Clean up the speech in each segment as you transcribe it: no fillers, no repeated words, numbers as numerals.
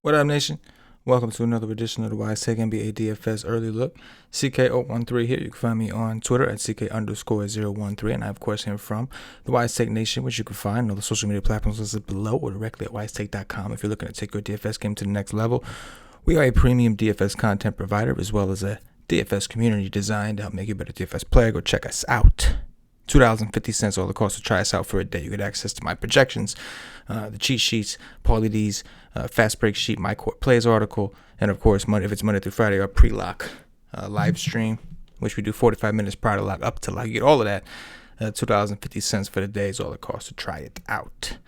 What up, nation? Welcome to another edition of the WiseTake NBA DFS Early Look. CK013 here. You can find me on Twitter at CK_013. And I, of course, am from the WiseTake Nation, which you can find on all the social media platforms listed below or directly at WiseTake.com if you're looking to take your DFS game to the next level. We are a premium DFS content provider as well as a DFS community designed to help make you a better DFS player. Go check us out. $2.50 all the cost to try us out for a day. You get access to my projections, the cheat sheets, Paulie D's fast break sheet, my court plays article, and of course, if it's Monday through Friday, our pre-lock live stream, which we do 45 minutes prior to lock, up to lock. You get all of that. $2.50 for the day is all it costs to try it out.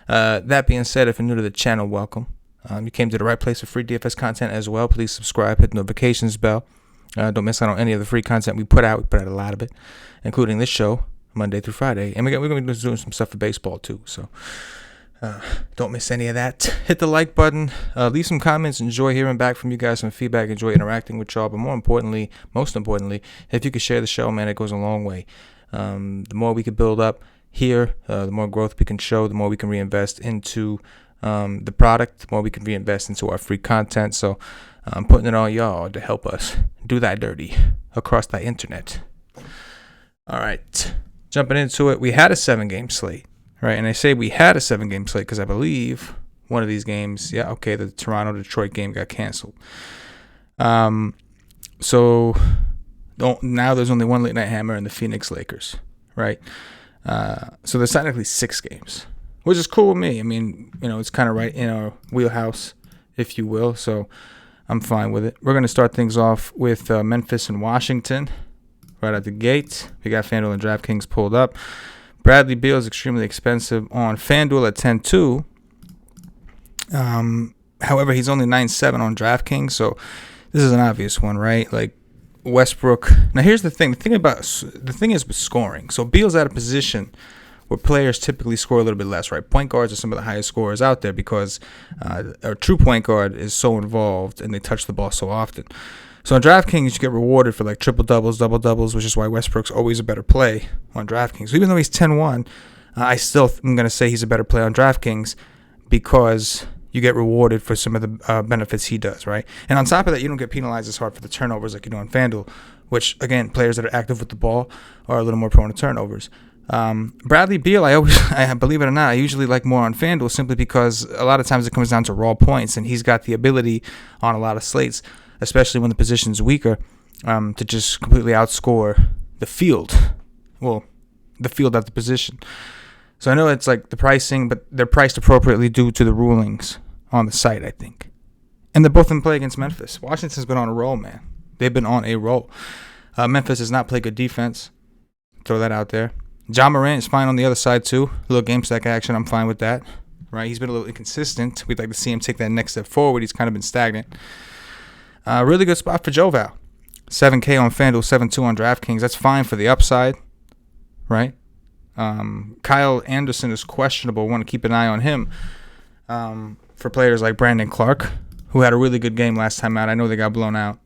That being said, if you're new to the channel, welcome. You came to the right place for free DFS content as well. Please subscribe, hit the notifications bell. Don't miss out on any of the free content we put out. We put out a lot of it, including this show, Monday through Friday. And we're going to be doing some stuff for baseball, too. So don't miss any of that. Hit the like button. Leave some comments. Enjoy hearing back from you guys, some feedback. Enjoy interacting with y'all. But most importantly, if you could share the show, man, it goes a long way. The more we can build up here, the more growth we can show, the more we can reinvest into the product, the more we can reinvest into our free content. So I'm putting it on y'all to help us do that dirty across the internet. All right, jumping into it. We had a 7-game slate, right? And I say we had a 7-game slate because I believe one of these games, the Toronto-Detroit game got canceled. So now there's only one late night hammer in the Phoenix Lakers, right? So there's technically 6 games, which is cool with me. I mean, it's kind of right in our wheelhouse, if you will. So I'm fine with it. We're going to start things off with Memphis and Washington right out the gate. We got FanDuel and DraftKings pulled up. Bradley Beal is extremely expensive on FanDuel at 10-2. However, he's only 9-7 on DraftKings, so this is an obvious one, right? Like Westbrook. Now, here's the thing. The thing is with scoring. So Beal's at a position where players typically score a little bit less, right? Point guards are some of the highest scorers out there because a true point guard is so involved and they touch the ball so often. So on DraftKings, you get rewarded for like triple doubles, double doubles, which is why Westbrook's always a better play on DraftKings. So even though he's 10-1, I still am going to say he's a better play on DraftKings because you get rewarded for some of the benefits he does, right? And on top of that, you don't get penalized as hard for the turnovers like you do on FanDuel, which, again, players that are active with the ball are a little more prone to turnovers. Bradley Beal, I believe it or not, I usually like more on FanDuel simply because a lot of times it comes down to raw points, and he's got the ability on a lot of slates, especially when the position's weaker, to just completely outscore the field. Well, the field at the position. So I know it's like the pricing, but they're priced appropriately due to the rulings on the site, I think. And they're both in play against Memphis. Washington's been on a roll, man. They've been on a roll. Memphis has not played good defense. Throw that out there. John Morant is fine on the other side, too. A little game stack action, I'm fine with that. Right? He's been a little inconsistent. We'd like to see him take that next step forward. He's kind of been stagnant. Really good spot for Joval. 7K on FanDuel, 7-2 on DraftKings. That's fine for the upside, right? Kyle Anderson is questionable. Want to keep an eye on him for players like Brandon Clark, who had a really good game last time out. I know they got blown out,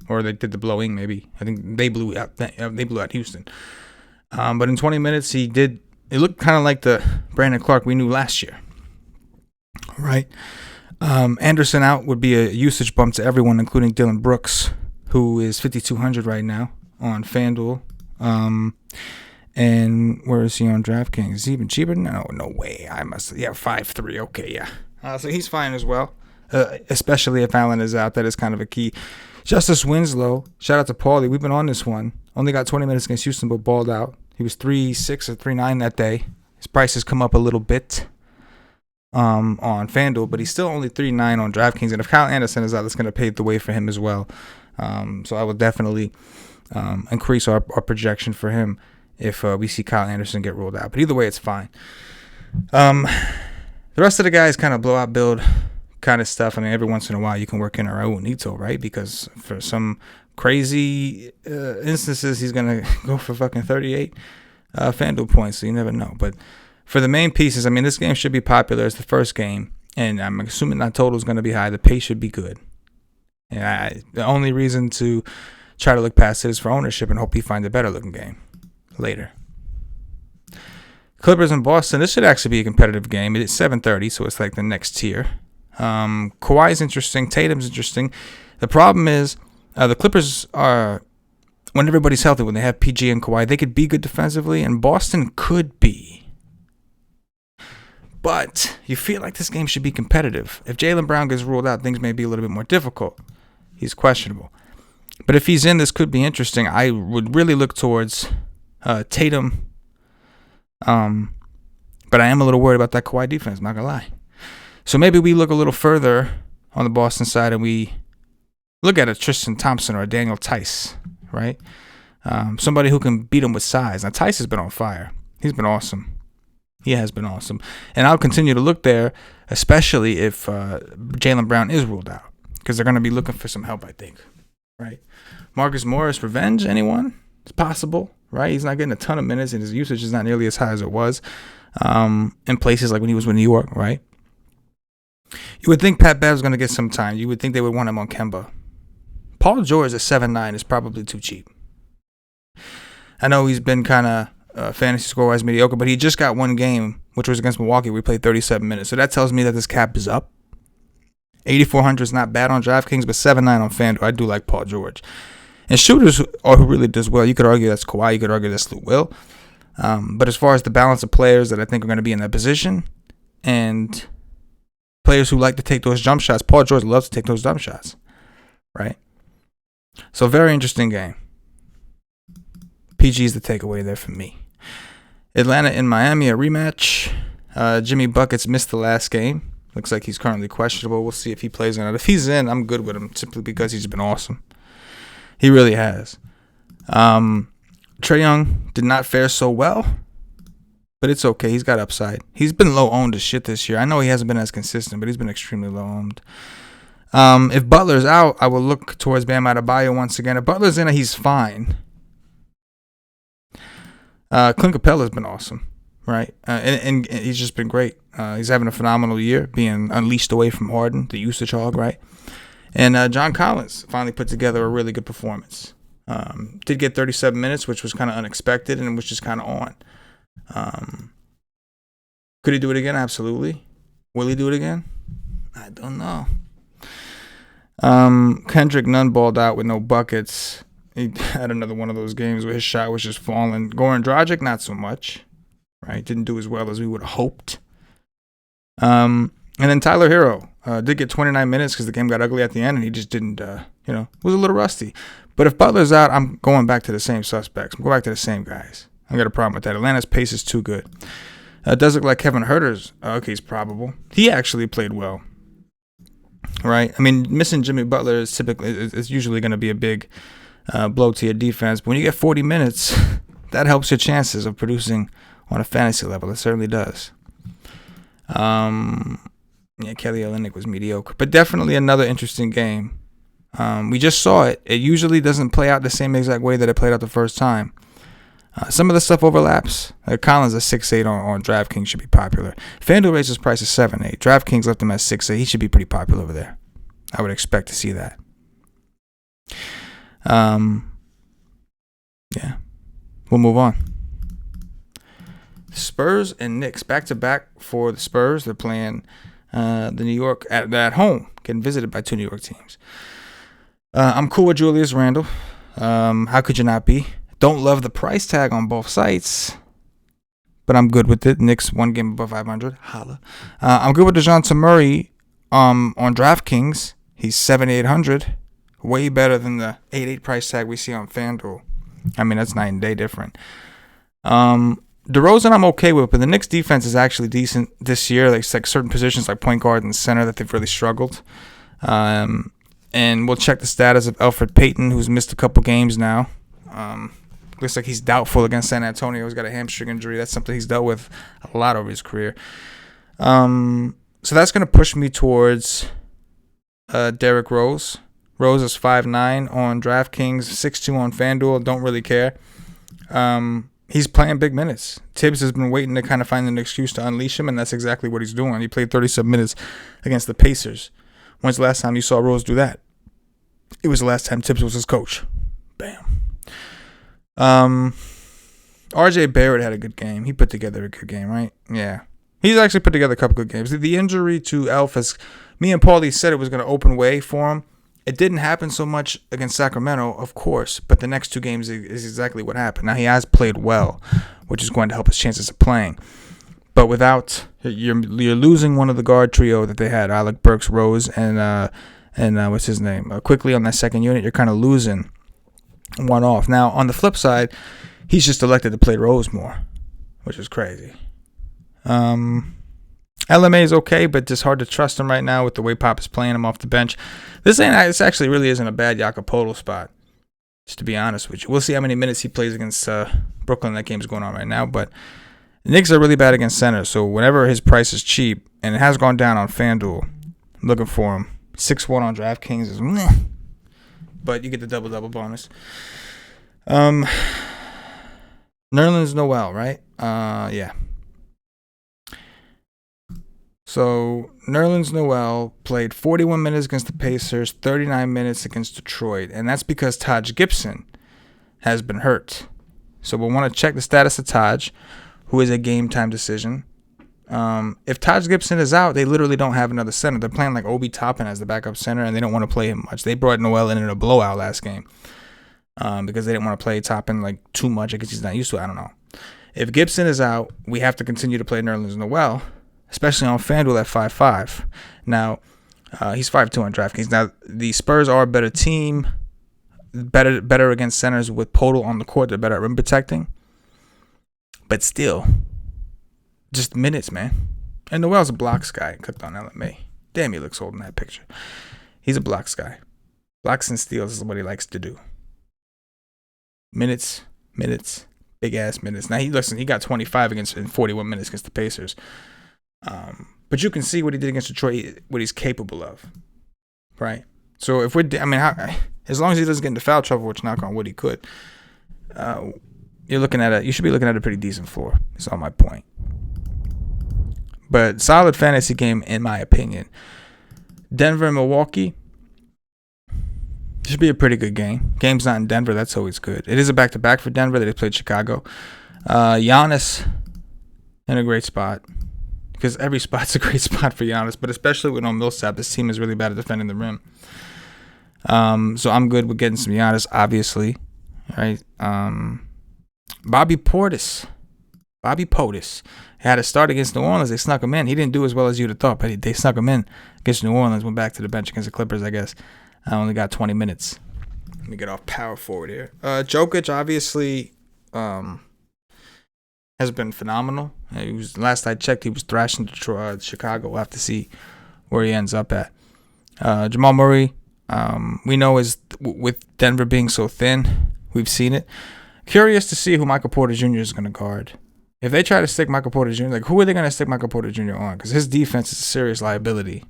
or they did the blowing maybe. I think they blew out Houston. But in 20 minutes, it looked kind of like the Brandon Clark we knew last year, right? Anderson out would be a usage bump to everyone, including Dylan Brooks, who is 5,200 right now on FanDuel. And where is he on DraftKings? Is he even cheaper? No way. 5.3. Okay, yeah. So he's fine as well, especially if Allen is out. That is kind of a key. Justice Winslow, shout out to Paulie. We've been on this one. Only got 20 minutes against Houston, but balled out. He was 3.6 or 3.9 that day. His price has come up a little bit on FanDuel, but he's still only 3.9 on DraftKings. And if Kyle Anderson is out, that's going to pave the way for him as well. So I will definitely increase our projection for him if we see Kyle Anderson get ruled out. But either way, it's fine. The rest of the guys kind of blowout build kind of stuff. I mean, every once in a while you can work in a Raul Neto, right? Because for some crazy instances, he's going to go for fucking 38 FanDuel points, so you never know. But for the main pieces, I mean, this game should be popular. It's the first game, and I'm assuming that total is going to be high. The pace should be good. And the only reason to try to look past it is for ownership and hope he finds a better looking game later. Clippers in Boston. This should actually be a competitive game. It's 7:30, so it's like the next tier. Kawhi's interesting. Tatum's interesting. The problem is the Clippers are, when everybody's healthy, when they have PG and Kawhi, they could be good defensively, and Boston could be. But you feel like this game should be competitive. If Jaylen Brown gets ruled out, things may be a little bit more difficult. He's questionable. But if he's in, this could be interesting. I would really look towards Tatum. But I am a little worried about that Kawhi defense, not going to lie. So maybe we look a little further on the Boston side and we look at a Tristan Thompson or a Daniel Tice, right? Somebody who can beat him with size. Now, Tice has been on fire. He's been awesome. He has been awesome. And I'll continue to look there, especially if Jaylen Brown is ruled out, because they're going to be looking for some help, I think, right? Marcus Morris, revenge, anyone? It's possible, right? He's not getting a ton of minutes, and his usage is not nearly as high as it was in places like when he was with New York, right? You would think Pat Bev was going to get some time. You would think they would want him on Kemba. Paul George at 7'9" is probably too cheap. I know he's been kind of fantasy score-wise mediocre, but he just got one game, which was against Milwaukee. We played 37 minutes. So that tells me that this cap is up. 8,400 is not bad on DraftKings, but 7'9" on FanDuel. I do like Paul George. And shooters who really does well, you could argue that's Kawhi. You could argue that's Lou Will. But as far as the balance of players that I think are going to be in that position and players who like to take those jump shots, Paul George loves to take those jump shots, right? So very interesting game. PG is the takeaway there for me. Atlanta in Miami, a rematch. Jimmy Buckets missed the last game. Looks like he's currently questionable. We'll see if he plays or not. If he's in, I'm good with him simply because he's been awesome. He really has. Trae Young did not fare so well, but it's okay. He's got upside. He's been low owned as shit this year. I know he hasn't been as consistent, but he's been extremely low owned. If Butler's out, I will look towards Bam Adebayo once again. If Butler's in, he's fine. Clint Capella's been awesome, right? And he's just been great. He's having a phenomenal year, being unleashed away from Harden, the usage hog, right? And John Collins finally put together a really good performance. Did get 37 minutes, which was kind of unexpected and was just kind of on. Could he do it again? Absolutely. Will he do it again? I don't know. Kendrick Nunn balled out with no buckets. He had another one of those games where his shot was just falling. Goran Dragic, not so much. Right? Didn't do as well as we would have hoped. And then Tyler Hero did get 29 minutes because the game got ugly at the end, and he just didn't, was a little rusty. But if Butler's out, I'm going back to the same suspects. I'm going back to the same guys. I got a problem with that. Atlanta's pace is too good. It does look like Kevin Huerter's, he's probable. He actually played well. Right? I mean, missing Jimmy Butler is usually going to be a big blow to your defense. But when you get 40 minutes, that helps your chances of producing on a fantasy level. It certainly does. Kelly Olynyk was mediocre. But definitely another interesting game. We just saw it. It usually doesn't play out the same exact way that it played out the first time. Some of the stuff overlaps. Collins at 6'8" on DraftKings should be popular. FanDuel raised his price to 7'8". DraftKings left him at 6'8". He should be pretty popular over there. I would expect to see that. Yeah. We'll move on. Spurs and Knicks back-to-back for the Spurs. They're playing the New York at home, getting visited by two New York teams. I'm cool with Julius Randle. How could you not be? Don't love the price tag on both sites, but I'm good with it. Knicks one game above 500. Holla. I'm good with DeJounte Murray on DraftKings. He's 7,800. Way better than the 8.8 price tag we see on FanDuel. I mean, that's night and day different. DeRozan I'm okay with, but the Knicks defense is actually decent this year. Like certain positions like point guard and center that they've really struggled. And we'll check the status of Elfrid Payton, who's missed a couple games now. Looks like he's doubtful against San Antonio. He's got a hamstring injury. That's something he's dealt with a lot over his career. So that's going to push me towards Derrick Rose. Rose is 5'9" on DraftKings, 6'2" on FanDuel. Don't really care. He's playing big minutes. Tibbs has been waiting to kind of find an excuse to unleash him, and that's exactly what he's doing. He played 37 minutes against the Pacers. When's the last time you saw Rose do that? It was the last time Tibbs was his coach. Bam. RJ Barrett had a good game. He put together a good game, right? Yeah. He's actually put together a couple good games. The injury to Elf, as me and Paulie said, it was going to open way for him. It didn't happen so much against Sacramento, of course, but the next two games is exactly what happened. Now, he has played well, which is going to help his chances of playing. But without, you're losing one of the guard trio that they had, Alec Burks, Rose, and what's his name? Quickly on that second unit, you're kind of losing one off. Now, on the flip side, he's just elected to play Rose more, which is crazy. LMA is okay, but just hard to trust him right now with the way Pop is playing him off the bench. This actually really isn't a bad Jakob spot, just to be honest with you. We'll see how many minutes he plays against Brooklyn. That game's going on right now, but the Knicks are really bad against center, so whenever his price is cheap, and it has gone down on FanDuel, I'm looking for him. 6-1 on DraftKings is meh, but you get the double-double bonus. Nerlens Noel, right? Yeah. So Nerlens Noel played 41 minutes against the Pacers, 39 minutes against Detroit, and that's because Taj Gibson has been hurt. So we'll want to check the status of Taj, who is a game-time decision. If Taj Gibson is out, they literally don't have another center. They're playing like Obi Toppin as the backup center, and they don't want to play him much. They brought Noel in a blowout last game because they didn't want to play Toppin like too much. I guess he's not used to it. I don't know. If Gibson is out, we have to continue to play Nerlens Noel, especially on FanDuel at 5.5. Now, he's 5.2 on DraftKings. Now, the Spurs are a better team, better against centers with Podol on the court. They're better at rim protecting. But still, just minutes, man. And Noel's a blocks guy, cooked on LMA. Damn, he looks old in that picture. He's a blocks guy. Blocks and steals is what he likes to do. Minutes, big-ass minutes. Now, he got 25 in 41 minutes against the Pacers. But you can see what he did against Detroit, what he's capable of, right? So as long as he doesn't get into foul trouble, which knock on wood he could, you should be looking at a pretty decent floor. That's all my point. But solid fantasy game in my opinion. Denver and Milwaukee should be a pretty good game. Game's not in Denver, that's always good. It is a back-to-back for Denver. They played Chicago. Giannis in a great spot. Because every spot's a great spot for Giannis, but especially with no Millsap, this team is really bad at defending the rim. So I'm good with getting some Giannis, obviously. Right? Bobby Portis had a start against New Orleans. They snuck him in. He didn't do as well as you'd have thought, but they snuck him in against New Orleans. Went back to the bench against the Clippers, I guess. I only got 20 minutes. Let me get off power forward here. Jokic, obviously, has been phenomenal. Last I checked, he was thrashing Chicago. We'll have to see where he ends up at. Jamal Murray, we know is with Denver being so thin, we've seen it. Curious to see who Michael Porter Jr. is going to guard. If they try to stick Michael Porter Jr., who are they going to stick Michael Porter Jr. on? Because his defense is a serious liability.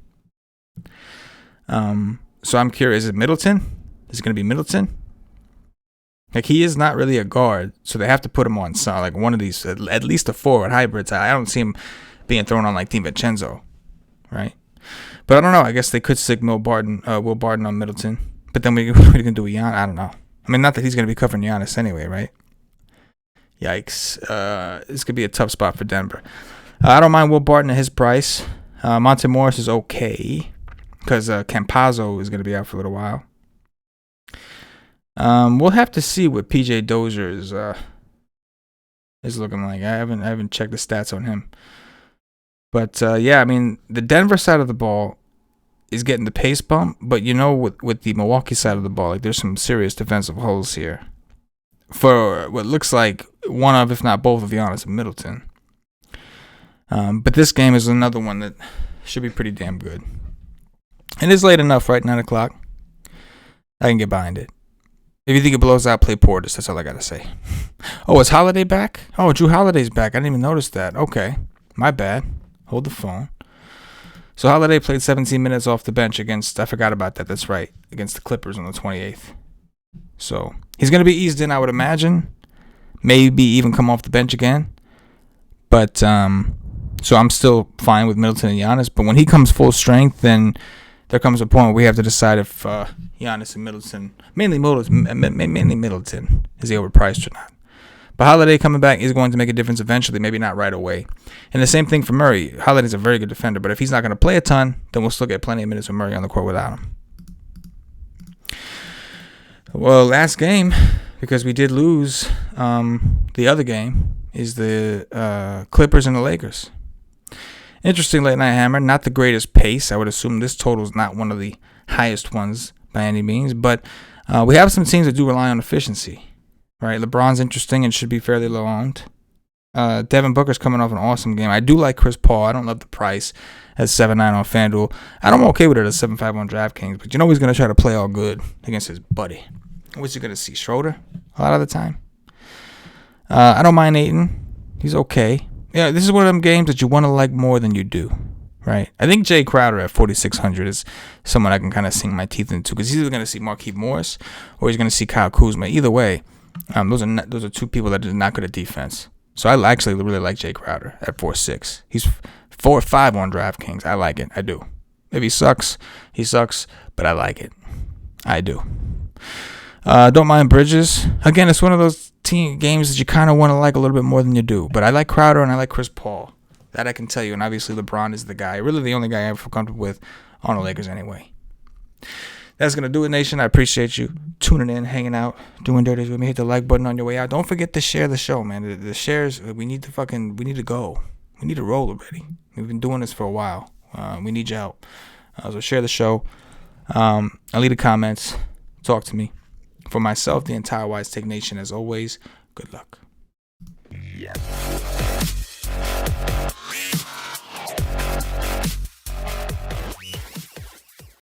So I'm curious, is it Middleton? Is it going to be Middleton? He is not really a guard, so they have to put him on one of these, at least a forward hybrids. I don't see him being thrown on like DiVincenzo, right? But I don't know. I guess they could stick Will Barton on Middleton. But then what are we going to do with Giannis? I don't know. Not that he's going to be covering Giannis anyway, right? Yikes. This could be a tough spot for Denver. I don't mind Will Barton at his price. Monte Morris is okay because Campazzo is going to be out for a little while. We'll have to see what PJ Dozier is looking like. I haven't checked the stats on him. But the Denver side of the ball is getting the pace bump, but with the Milwaukee side of the ball, there's some serious defensive holes here for what looks like one of, if not both, of Giannis and Middleton. But this game is another one that should be pretty damn good. It is late enough, right? 9 o'clock. I can get behind it. If you think it blows out, play Portis. That's all I got to say. Oh, is Holiday back? Oh, Drew Holiday's back. I didn't even notice that. Okay. My bad. Hold the phone. So Holiday played 17 minutes off the bench against, I forgot about that. That's right. Against the Clippers on the 28th. So he's going to be eased in, I would imagine. Maybe even come off the bench again. But, so I'm still fine with Middleton and Giannis. But when he comes full strength, then there comes a point where we have to decide if Giannis and Middleton, mainly Middleton, is he overpriced or not. But Holiday coming back is going to make a difference eventually, maybe not right away. And the same thing for Murray. Holiday's a very good defender, but if he's not going to play a ton, then we'll still get plenty of minutes with Murray on the court without him. Well, last game, because we did lose the other game, is the Clippers and the Lakers. Interesting late night hammer. Not the greatest pace. I would assume this total is not one of the highest ones by any means, but we have some teams that do rely on efficiency. Right, LeBron's interesting and should be fairly low owned. Devin Booker's coming off an awesome game. I do like Chris Paul. I don't love the price at 7.9 on FanDuel. I'm okay with it at 7.5 on DraftKings, but you know he's going to try to play all good against his buddy. What's he going to see? Schroeder a lot of the time. I don't mind Ayton. He's okay. Yeah, this is one of them games that you want to like more than you do. Right, I think Jay Crowder at 4,600 is someone I can kind of sink my teeth into because he's either going to see Markieff Morris or he's going to see Kyle Kuzma. Either way. Those are two people that are not good at defense. So I actually really like Jay Crowder at 4.6. He's 4.5 on DraftKings. I like it. I do. If he sucks, but I like it. I do. Don't mind Bridges. Again, it's one of those team games that you kind of want to like a little bit more than you do. But I like Crowder and I like Chris Paul. That I can tell you. And obviously LeBron is the guy, really the only guy I ever feel comfortable with on the Lakers anyway. That's going to do it, Nation. I appreciate you tuning in, hanging out, doing dirties with me. Hit the like button on your way out. Don't forget to share the show, man. The shares, we need to go. We need to roll already. We've been doing this for a while. We need your help. So share the show. I'll leave the comments. Talk to me. For myself, the entire WiseTake Nation, as always, good luck. Yes.